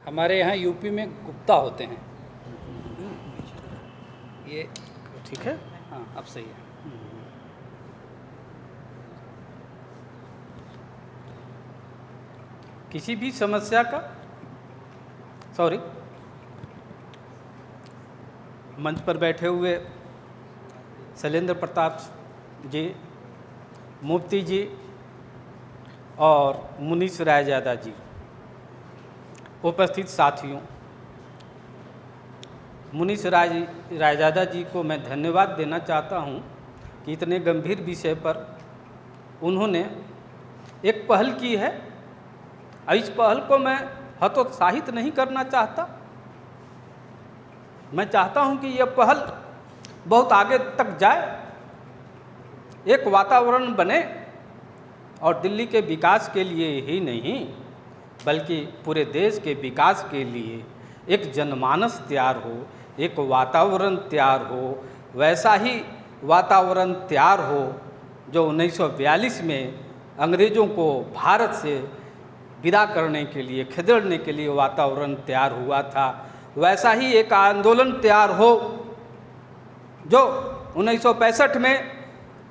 हमारे यहाँ यूपी में गुप्ता होते हैं। ये ठीक है। हाँ, अब सही है। किसी भी समस्या का मंच पर बैठे हुए शैलेंद्र प्रताप जी, मुफ्ती जी और मुनीश रायजादा जी, उपस्थित साथियों, मुनीश रायजादा जी को मैं धन्यवाद देना चाहता हूं कि इतने गंभीर विषय पर उन्होंने एक पहल की है। और इस पहल को मैं हतोत्साहित नहीं करना चाहता। मैं चाहता हूं कि यह पहल बहुत आगे तक जाए, एक वातावरण बने और दिल्ली के विकास के लिए ही नहीं बल्कि पूरे देश के विकास के लिए एक जनमानस तैयार हो, एक वातावरण तैयार हो। वैसा ही वातावरण तैयार हो जो 1942 में अंग्रेज़ों को भारत से विदा करने के लिए, खदेड़ने के लिए वातावरण तैयार हुआ था। वैसा ही एक आंदोलन तैयार हो जो 1965 में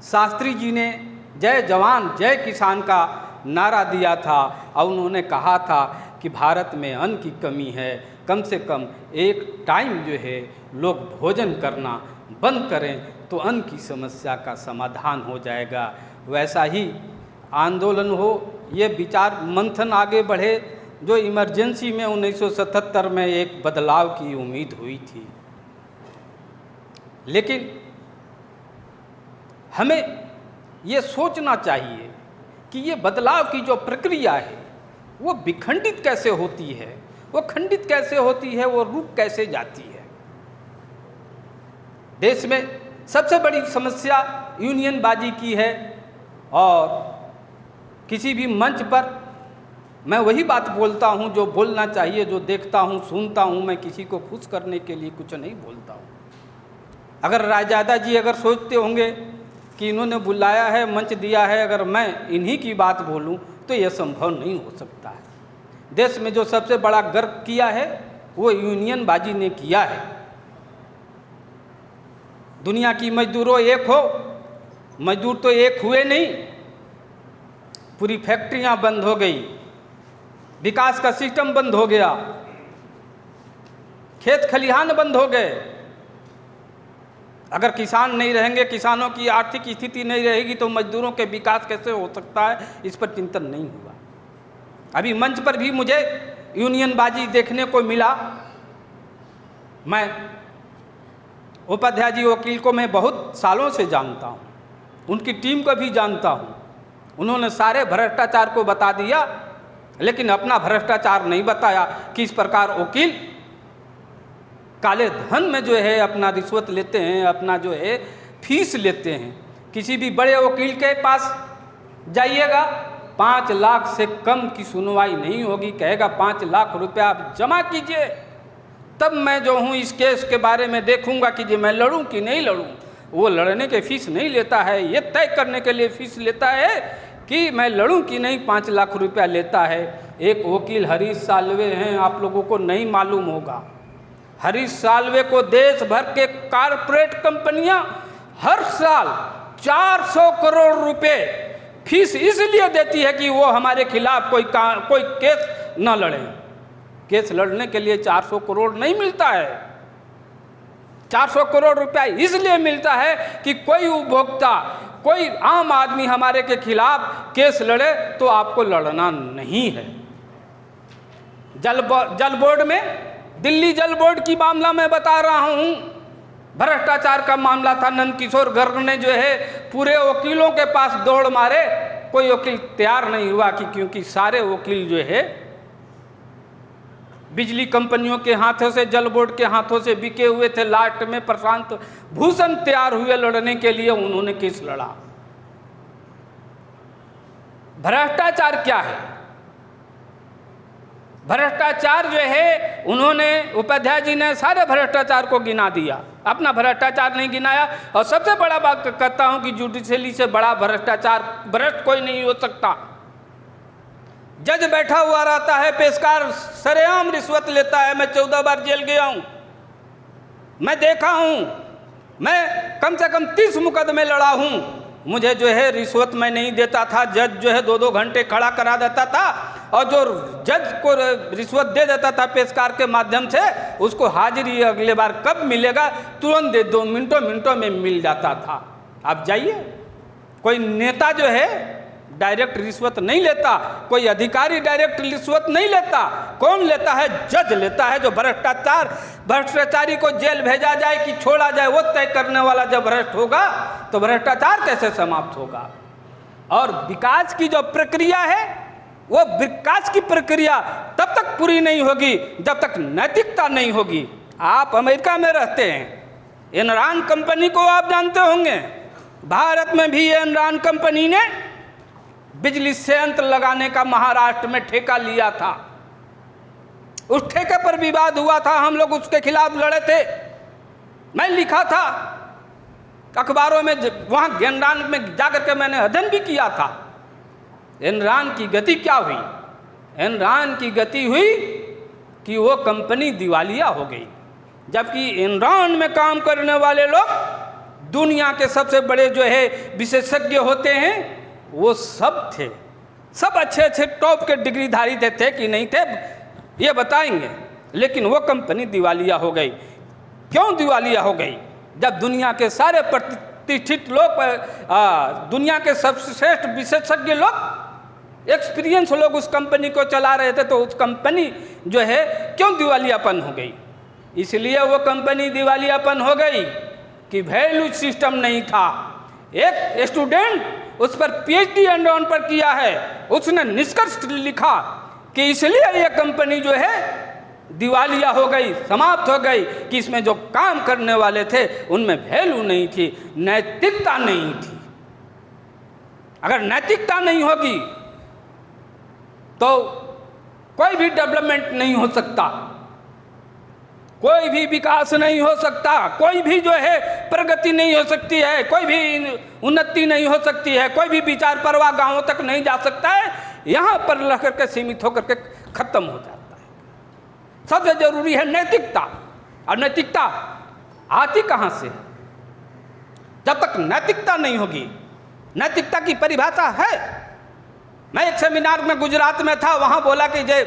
शास्त्री जी ने जय जवान जय किसान का नारा दिया था और उन्होंने कहा था कि भारत में अन्न की कमी है, कम से कम एक टाइम जो है लोग भोजन करना बंद करें तो अन्न की समस्या का समाधान हो जाएगा। वैसा ही आंदोलन हो, ये विचार मंथन आगे बढ़े जो इमरजेंसी में 1977 में एक बदलाव की उम्मीद हुई थी। लेकिन हमें ये सोचना चाहिए कि ये बदलाव की जो प्रक्रिया है वो विखंडित कैसे होती है, वो खंडित कैसे होती है, वो रुक कैसे जाती है। देश में सबसे बड़ी समस्या यूनियनबाजी की है और किसी भी मंच पर मैं वही बात बोलता हूँ जो बोलना चाहिए, जो देखता हूँ सुनता हूँ। मैं किसी को खुश करने के लिए कुछ नहीं बोलता हूँ। अगर रायजादा जी अगर सोचते होंगे कि इन्होंने बुलाया है, मंच दिया है, अगर मैं इन्हीं की बात बोलूं तो यह संभव नहीं हो सकता है। देश में जो सबसे बड़ा गर्व किया है वो यूनियनबाजी ने किया है। दुनिया की मजदूरों एक हो, मजदूर तो एक हुए नहीं, पूरी फैक्ट्रियां बंद हो गई, विकास का सिस्टम बंद हो गया, खेत खलिहान बंद हो गए। अगर किसान नहीं रहेंगे, किसानों की आर्थिक स्थिति नहीं रहेगी तो मजदूरों के विकास कैसे हो सकता है, इस पर चिंतन नहीं हुआ। अभी मंच पर भी मुझे यूनियनबाजी देखने को मिला। मैं उपाध्याय जी वकील को मैं बहुत सालों से जानता हूँ, उनकी टीम को भी जानता हूँ। उन्होंने सारे भ्रष्टाचार को बता दिया लेकिन अपना भ्रष्टाचार नहीं बताया। किस प्रकार वकील काले धन में जो है अपना रिश्वत लेते हैं, अपना जो है फीस लेते हैं। किसी भी बड़े वकील के पास जाइएगा 5 लाख से कम की सुनवाई नहीं होगी। कहेगा 5 लाख रुपया आप जमा कीजिए, तब मैं जो हूँ इस केस के बारे में देखूंगा कि मैं लड़ूं कि नहीं लड़ूं। वो लड़ने के फीस नहीं लेता है, ये तय करने के लिए फीस लेता है कि मैं लड़ूं कि नहीं। 5 लाख रुपया लेता है। एक वकील हरीश साल्वे हैं, आप लोगों को नहीं मालूम होगा। हरीश साल्वे को देश भर के कारपोरेट कंपनियां हर साल 400 करोड़ रुपए फीस इसलिए देती है कि वो हमारे खिलाफ कोई केस न लड़े। केस लड़ने के लिए 400 करोड़ नहीं मिलता है। 400 करोड़ रुपया इसलिए मिलता है कि कोई उपभोक्ता, कोई आम आदमी हमारे के खिलाफ केस लड़े तो आपको लड़ना नहीं है। जल बोर्ड में, दिल्ली जल बोर्ड की मामला मैं बता रहा हूँ, भ्रष्टाचार का मामला था। नंदकिशोर गर्ग ने जो है पूरे वकीलों के पास दौड़ मारे, कोई वकील तैयार नहीं हुआ कि क्योंकि सारे वकील जो है बिजली कंपनियों के हाथों से, जल बोर्ड के हाथों से बिके हुए थे। लास्ट में प्रशांत भूषण तैयार हुए लड़ने के लिए, उन्होंने केस लड़ा। भ्रष्टाचार क्या है? भ्रष्टाचार जो है, उन्होंने उपाध्याय जी ने सारे भ्रष्टाचार को गिना दिया, अपना भ्रष्टाचार नहीं गिनाया। और सबसे बड़ा बात कहता हूं कि जुडिशरी से बड़ा भ्रष्टाचार भ्रष्ट कोई नहीं हो सकता। जज बैठा हुआ रहता है, पेशकार सरेआम रिश्वत लेता है। मैं 14 बार जेल गया हूँ, मैं देखा हूँ, मैं कम से कम 30 मुकदमे लड़ा हूँ। मुझे जो है रिश्वत मैं नहीं देता था, जज जो है 2-2 घंटे खड़ा करा देता था, और जो जज को रिश्वत दे देता था पेशकार के माध्यम से, उसको हाजिरी अगले बार कब मिलेगा तुरंत दे दो, मिनटों में मिल जाता था। आप जाइए, कोई नेता जो है डायरेक्ट रिश्वत नहीं लेता, कोई अधिकारी डायरेक्ट रिश्वत नहीं लेता। कौन लेता है? जज लेता है, जो भ्रष्टाचारी को जेल भेजा जाए कि छोड़ा जाए वो तय करने वाला जब भ्रष्ट होगा तो भ्रष्टाचार कैसे समाप्त होगा। और विकास की जो प्रक्रिया है, वो विकास की प्रक्रिया तब तक पूरी नहीं होगी जब तक नैतिकता नहीं होगी। आप अमेरिका में रहते हैं, एनरॉन कंपनी को आप जानते होंगे। भारत में भी एनरॉन कंपनी ने बिजली संयंत्र लगाने का महाराष्ट्र में ठेका लिया था। उस ठेके पर विवाद हुआ था, हम लोग उसके खिलाफ लड़े थे। मैं लिखा था अखबारों में, वहाँ एनरॉन में जाकर के मैंने अध्ययन भी किया था। एनरॉन की गति क्या हुई? एनरॉन की गति हुई कि वो कंपनी दिवालिया हो गई, जबकि एनरॉन में काम करने वाले लोग दुनिया के सबसे बड़े जो है विशेषज्ञ होते हैं, वो सब थे, सब अच्छे टॉप के डिग्रीधारी थे कि नहीं थे ये बताएंगे। लेकिन वो कंपनी दिवालिया हो गई। क्यों दिवालिया हो गई? जब दुनिया के सारे प्रतिष्ठित लोग, दुनिया के सबसे श्रेष्ठ विशेषज्ञ लोग, एक्सपीरियंस लोग उस कंपनी को चला रहे थे, तो उस कंपनी जो है क्यों दिवालियापन हो गई? इसलिए वो कंपनी दिवालियापन हो गई कि वैल्यू सिस्टम नहीं था। एक स्टूडेंट उस पर पीएचडी एनरॉन पर किया है, उसने निष्कर्ष लिखा कि इसलिए यह कंपनी जो है दिवालिया हो गई, समाप्त हो गई, कि इसमें जो काम करने वाले थे उनमें वैल्यू नहीं थी, नैतिकता नहीं थी। अगर नैतिकता नहीं होगी तो कोई भी डेवलपमेंट नहीं हो सकता, कोई भी विकास नहीं हो सकता, कोई भी जो है प्रगति नहीं हो सकती है, कोई भी उन्नति नहीं हो सकती है, कोई भी विचार प्रवाह गांवों तक नहीं जा सकता है। यहाँ पर रह करके सीमित होकर के खत्म हो जाता है। सबसे जरूरी है नैतिकता। और नैतिकता आती कहाँ से? जब तक नैतिकता नहीं होगी। नैतिकता की परिभाषा है, मैं एक सेमिनार में गुजरात में था, वहाँ बोला कि जे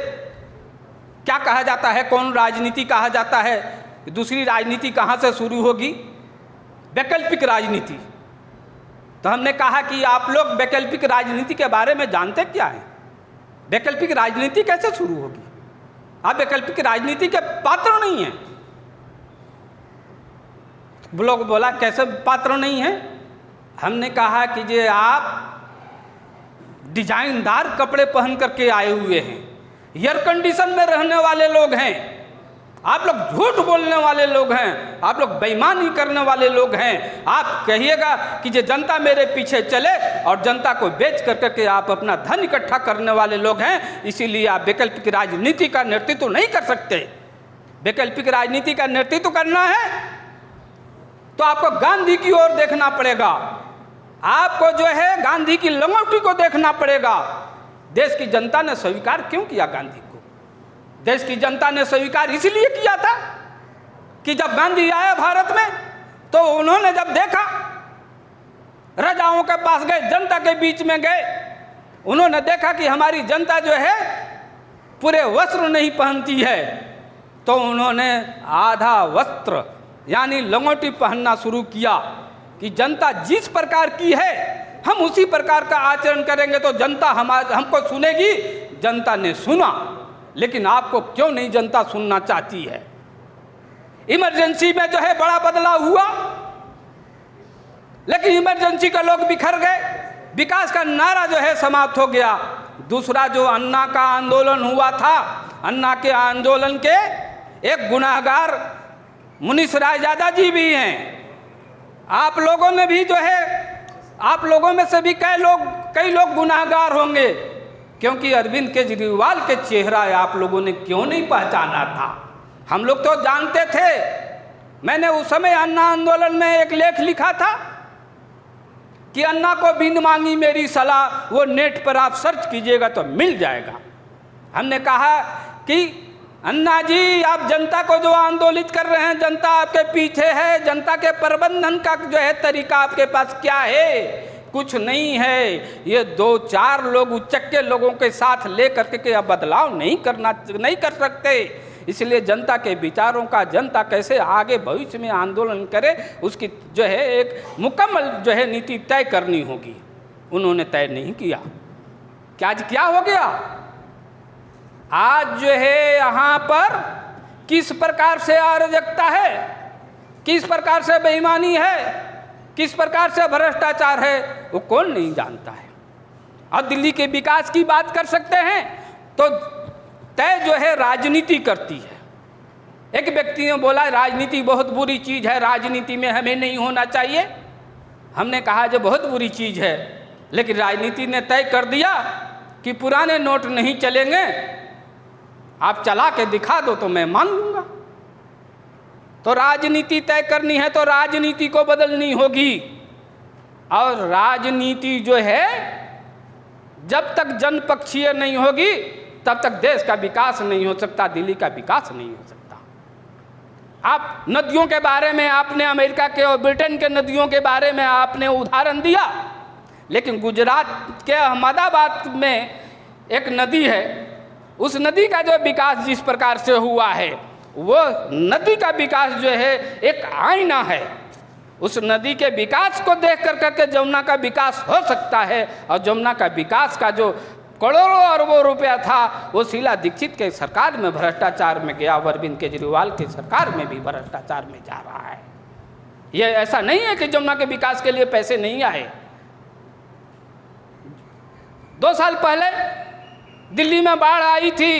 क्या कहा जाता है, कौन राजनीति कहा जाता है, दूसरी राजनीति कहाँ से शुरू होगी? वैकल्पिक राजनीति। तो हमने कहा कि आप लोग वैकल्पिक राजनीति के बारे में जानते क्या हैं? वैकल्पिक राजनीति कैसे शुरू होगी? आप वैकल्पिक राजनीति के पात्र नहीं हैं। लोग बोला कैसे पात्र नहीं हैं? हमने कहा कि जे आप डिजाइनदार कपड़े पहन करके आए हुए हैं, एयर कंडीशन में रहने वाले लोग हैं, आप लोग झूठ बोलने वाले लोग हैं, आप लोग बेईमानी करने वाले लोग हैं। आप कहिएगा कि जो जनता मेरे पीछे चले, और जनता को बेच कर करके आप अपना धन इकट्ठा करने वाले लोग हैं, इसीलिए आप वैकल्पिक राजनीति का नेतृत्व नहीं कर सकते। वैकल्पिक राजनीति का नेतृत्व करना है तो आपको गांधी की ओर देखना पड़ेगा, आपको जो है गांधी की लंगोटी को देखना पड़ेगा। देश की जनता ने स्वीकार क्यों किया गांधी को? देश की जनता ने स्वीकार इसलिए किया था कि जब गांधी आया भारत में तो उन्होंने जब देखा, राजाओं के पास गए, जनता के बीच में गए, उन्होंने देखा कि हमारी जनता जो है पूरे वस्त्र नहीं पहनती है, तो उन्होंने आधा वस्त्र यानी लंगोटी पहनना शुरू किया कि जनता जिस प्रकार की है हम उसी प्रकार का आचरण करेंगे तो जनता हमको सुनेगी। जनता ने सुना, लेकिन आपको क्यों नहीं जनता सुनना चाहती है? इमरजेंसी में जो है बड़ा बदलाव हुआ, लेकिन इमरजेंसी के लोग बिखर गए, विकास का नारा जो है समाप्त हो गया। दूसरा जो अन्ना का आंदोलन हुआ था, अन्ना के आंदोलन के एक गुनाहगार मुनीश रायजादा जी भी हैं। आप लोगों ने भी जो है, आप लोगों में से भी कई लोग गुनाहगार होंगे, क्योंकि अरविंद केजरीवाल के चेहरा आप लोगों ने क्यों नहीं पहचाना था? हम लोग तो जानते थे। मैंने उस समय अन्ना आंदोलन में एक लेख लिखा था कि अन्ना को बिन मांगी मेरी सलाह, वो नेट पर आप सर्च कीजिएगा तो मिल जाएगा। हमने कहा कि अन्ना जी, आप जनता को जो आंदोलित कर रहे हैं, जनता आपके पीछे है, जनता के प्रबंधन का जो है तरीका आपके पास क्या है? कुछ नहीं है। ये 2-4 लोग उच्चके लोगों के साथ लेकर के अब बदलाव नहीं कर सकते। इसलिए जनता के विचारों का जनता कैसे आगे भविष्य में आंदोलन करे, उसकी जो है एक मुकम्मल जो है नीति तय करनी होगी। उन्होंने तय नहीं किया। क्या आज क्या हो गया? आज जो है यहाँ पर किस प्रकार से अराजकता है, किस प्रकार से बेईमानी है, किस प्रकार से भ्रष्टाचार है, वो कौन नहीं जानता है। और दिल्ली के विकास की बात कर सकते हैं तो तय जो है राजनीति करती है। एक व्यक्ति ने बोला राजनीति बहुत बुरी चीज़ है, राजनीति में हमें नहीं होना चाहिए। हमने कहा जो बहुत बुरी चीज़ है, लेकिन राजनीति ने तय कर दिया कि पुराने नोट नहीं चलेंगे, आप चला के दिखा दो तो मैं मान लूँगा। तो राजनीति तय करनी है तो राजनीति को बदलनी होगी। और राजनीति जो है जब तक जनपक्षीय नहीं होगी तब तक देश का विकास नहीं हो सकता, दिल्ली का विकास नहीं हो सकता। आप नदियों के बारे में आपने अमेरिका के और ब्रिटेन के नदियों के बारे में आपने उदाहरण दिया, लेकिन गुजरात के अहमदाबाद में एक नदी है, उस नदी का जो विकास जिस प्रकार से हुआ है, वो नदी का विकास जो है एक आईना है। उस नदी के विकास को देख करके जमुना का विकास हो सकता है। और जमुना का विकास का जो करोड़ों अरबों रुपया था वो शीला दीक्षित के सरकार में भ्रष्टाचार में गया, अरविंद केजरीवाल के सरकार में भी भ्रष्टाचार में जा रहा है। ये ऐसा नहीं है कि जमुना के विकास के लिए पैसे नहीं आए। 2 साल पहले दिल्ली में बाढ़ आई थी,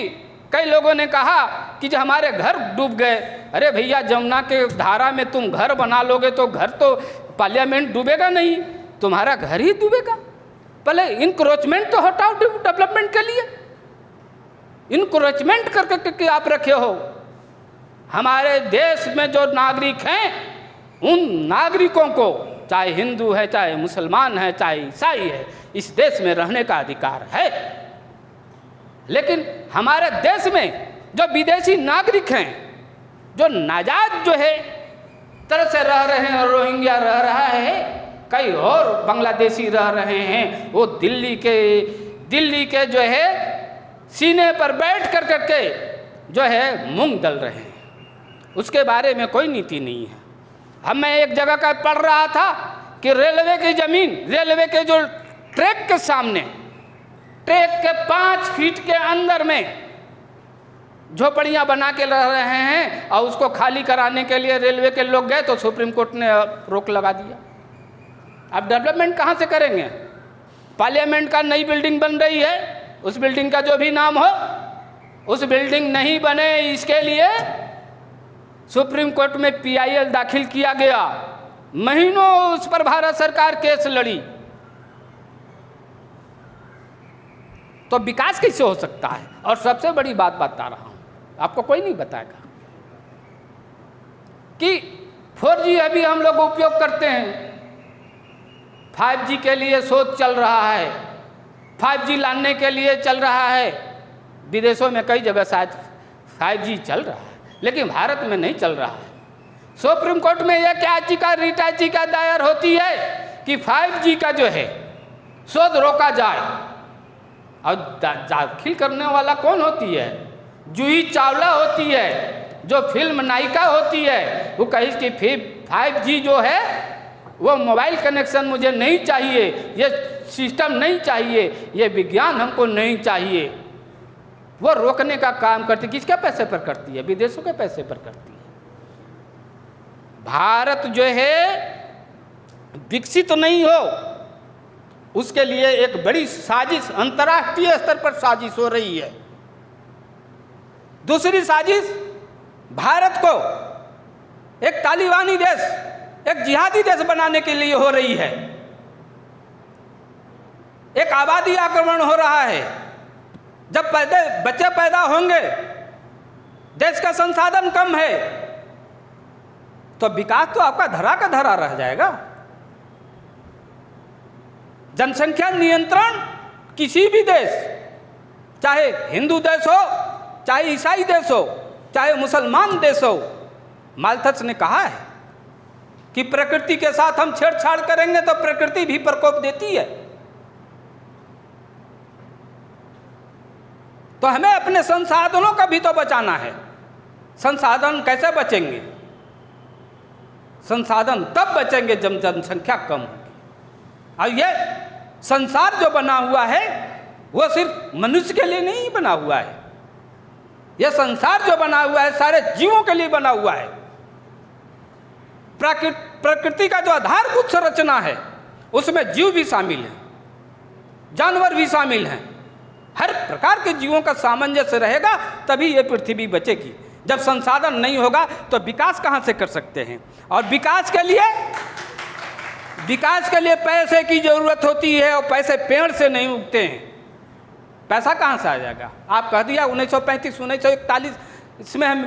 कई लोगों ने कहा कि जो हमारे घर डूब गए। अरे भैया, जमुना के धारा में तुम घर बना लोगे तो घर तो पार्लियामेंट डूबेगा नहीं, तुम्हारा घर ही डूबेगा। पहले इंक्रोचमेंट तो हटाओ डेवलपमेंट के लिए। इंक्रोचमेंट करके आप रखे हो। हमारे देश में जो नागरिक हैं, उन नागरिकों को, चाहे हिंदू है, चाहे मुसलमान है, चाहे ईसाई है, इस देश में रहने का अधिकार है। लेकिन हमारे देश में जो विदेशी नागरिक हैं, जो नाजायज जो है तरह से रह रहे हैं, रोहिंग्या रह रहा है, कई और बांग्लादेशी रह रहे हैं, वो दिल्ली के जो है सीने पर बैठ कर करके जो है मूंग दल रहे हैं। उसके बारे में कोई नीति नहीं है। मैं एक जगह का पढ़ रहा था कि रेलवे की ज़मीन, रेलवे के जो ट्रैक के सामने, ट्रैक के 5 फीट के अंदर में झोपड़ियाँ बना के रह रहे हैं, और उसको खाली कराने के लिए रेलवे के लोग गए तो सुप्रीम कोर्ट ने रोक लगा दिया। अब डेवलपमेंट कहाँ से करेंगे? पार्लियामेंट का नई बिल्डिंग बन रही है, उस बिल्डिंग का जो भी नाम हो, उस बिल्डिंग नहीं बने इसके लिए सुप्रीम कोर्ट में PIL दाखिल किया गया। महीनों उस पर भारत सरकार केस लड़ी। तो विकास कैसे हो सकता है? और सबसे बड़ी बात बता रहा हूं, आपको कोई नहीं बताएगा कि 4G अभी हम लोग उपयोग करते हैं, 5G के लिए शोध चल रहा है, 5G लाने के लिए चल रहा है। विदेशों में कई जगह शायद 5G चल रहा है, लेकिन भारत में नहीं चल रहा है। सुप्रीम कोर्ट में यह याचिका, रीट याचिका दायर होती है कि 5G का जो है शोध रोका जाए। और दाखिल करने वाला कौन होती है? जूही चावला होती है, जो फिल्म नायिका होती है। वो कही कि 5G जो है वो मोबाइल कनेक्शन मुझे नहीं चाहिए, ये सिस्टम नहीं चाहिए, ये विज्ञान हमको नहीं चाहिए। वो रोकने का काम करती, किसके पैसे पर करती है? विदेशों के पैसे पर करती है। भारत जो है विकसित नहीं हो, उसके लिए एक बड़ी साजिश अंतर्राष्ट्रीय स्तर पर साजिश हो रही है। दूसरी साजिश भारत को एक तालिबानी देश, एक जिहादी देश बनाने के लिए हो रही है। एक आबादी आक्रमण हो रहा है। जब बच्चे पैदा होंगे, देश का संसाधन कम है, तो विकास तो आपका धरा का धरा रह जाएगा। जनसंख्या नियंत्रण किसी भी देश, चाहे हिंदू देश हो, चाहे ईसाई देश हो, चाहे मुसलमान देश हो, माल्थस ने कहा है कि प्रकृति के साथ हम छेड़छाड़ करेंगे तो प्रकृति भी प्रकोप देती है। तो हमें अपने संसाधनों का भी तो बचाना है। संसाधन कैसे बचेंगे? संसाधन तब बचेंगे जब जनसंख्या कम होगी। और ये संसार जो बना हुआ है वो सिर्फ मनुष्य के लिए नहीं बना हुआ है। यह संसार जो बना हुआ है सारे जीवों के लिए बना हुआ है। प्रकृति का जो आधारभूत संरचना है उसमें जीव भी शामिल हैं, जानवर भी शामिल हैं। हर प्रकार के जीवों का सामंजस्य रहेगा तभी ये पृथ्वी बचेगी। जब संसाधन नहीं होगा तो विकास कहाँ से कर सकते हैं? और विकास के लिए पैसे की जरूरत होती है, और पैसे पेड़ से नहीं उगते हैं। पैसा कहाँ से आ जाएगा? आप कह दिया 1935 1941 इसमें हम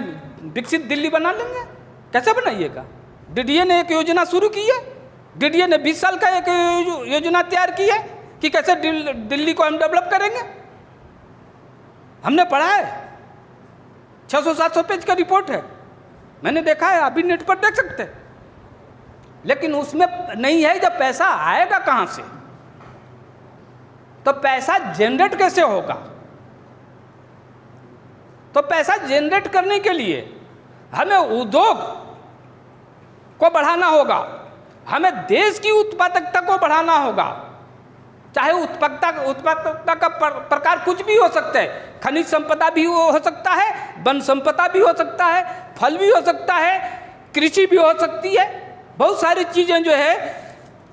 विकसित दिल्ली बना लेंगे। कैसे बनाइएगा? डीडीए ने एक योजना शुरू की है। डीडीए ने 20 साल का एक योजना तैयार की है कि कैसे दिल्ली को हम डेवलप करेंगे। हमने पढ़ा है, 600-700 पेज का रिपोर्ट है, मैंने देखा है, अभी नेट पर देख सकते हैं। लेकिन उसमें नहीं है जब पैसा आएगा कहाँ से? तो पैसा जनरेट कैसे होगा? तो पैसा जनरेट करने के लिए हमें उद्योग को बढ़ाना होगा, हमें देश की उत्पादकता को बढ़ाना होगा। चाहे उत्पादकता का प्रकार कुछ भी हो सकता है, खनिज संपदा भी हो सकता है, वन संपदा भी हो सकता है, फल भी हो सकता है, कृषि भी हो सकती है। बहुत सारी चीज़ें जो है,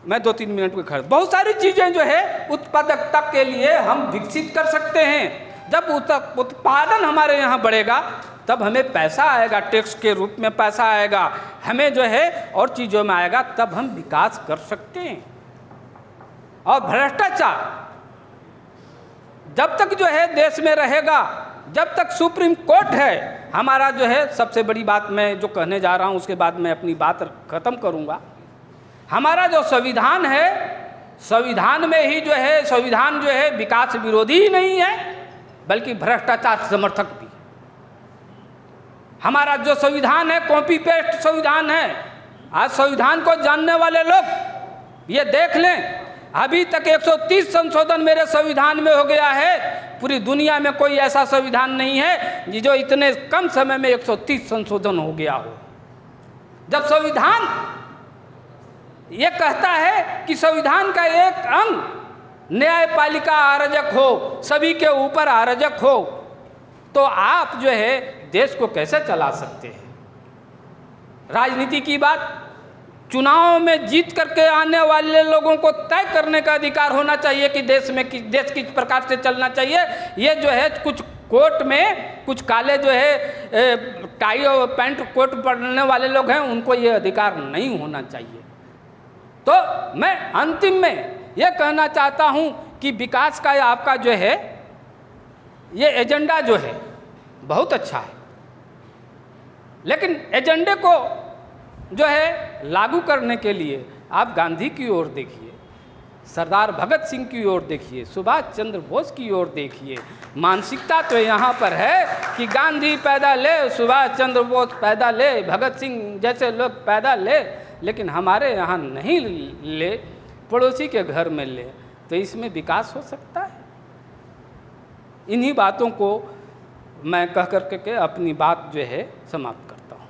मैं 2-3 मिनट में खर्च, बहुत सारी चीज़ें जो है उत्पादकता के लिए हम विकसित कर सकते हैं। जब उत्पादन हमारे यहाँ बढ़ेगा तब हमें पैसा आएगा, टैक्स के रूप में पैसा आएगा, हमें जो है और चीज़ों में आएगा, तब हम विकास कर सकते हैं। और भ्रष्टाचार जब तक जो है देश में रहेगा, जब तक सुप्रीम कोर्ट है, हमारा जो है सबसे बड़ी बात मैं जो कहने जा रहा हूँ उसके बाद मैं अपनी बात खत्म करूँगा। हमारा जो संविधान है, संविधान में ही जो है, संविधान जो है विकास विरोधी ही नहीं है बल्कि भ्रष्टाचार समर्थक भी। हमारा जो संविधान है कॉपी पेस्ट संविधान है। आज संविधान को जानने वाले लोग ये देख लें, अभी तक 130 संशोधन मेरे संविधान में हो गया है। पूरी दुनिया में कोई ऐसा संविधान नहीं है जो इतने कम समय में 130 संशोधन हो गया हो। जब संविधान ये कहता है कि संविधान का एक अंग न्यायपालिका आरजक हो, सभी के ऊपर आरजक हो, तो आप जो है देश को कैसे चला सकते हैं? राजनीति की बात, चुनाव में जीत करके आने वाले लोगों को तय करने का अधिकार होना चाहिए कि देश किस प्रकार से चलना चाहिए। ये जो है कुछ कोर्ट में कुछ काले जो है टाई और पैंट कोट पहनने वाले लोग हैं, उनको ये अधिकार नहीं होना चाहिए। तो मैं अंतिम में ये कहना चाहता हूँ कि विकास का आपका जो है ये एजेंडा जो है बहुत अच्छा है, लेकिन एजेंडे को जो है लागू करने के लिए आप गांधी की ओर देखिए, सरदार भगत सिंह की ओर देखिए, सुभाष चंद्र बोस की ओर देखिए। मानसिकता तो यहाँ पर है कि गांधी पैदा ले, सुभाष चंद्र बोस पैदा ले, भगत सिंह जैसे लोग पैदा ले, लेकिन हमारे यहाँ नहीं ले, पड़ोसी के घर में ले, तो इसमें विकास हो सकता है? इन्हीं बातों को मैं कह करके अपनी बात जो है समाप्त करता हूँ।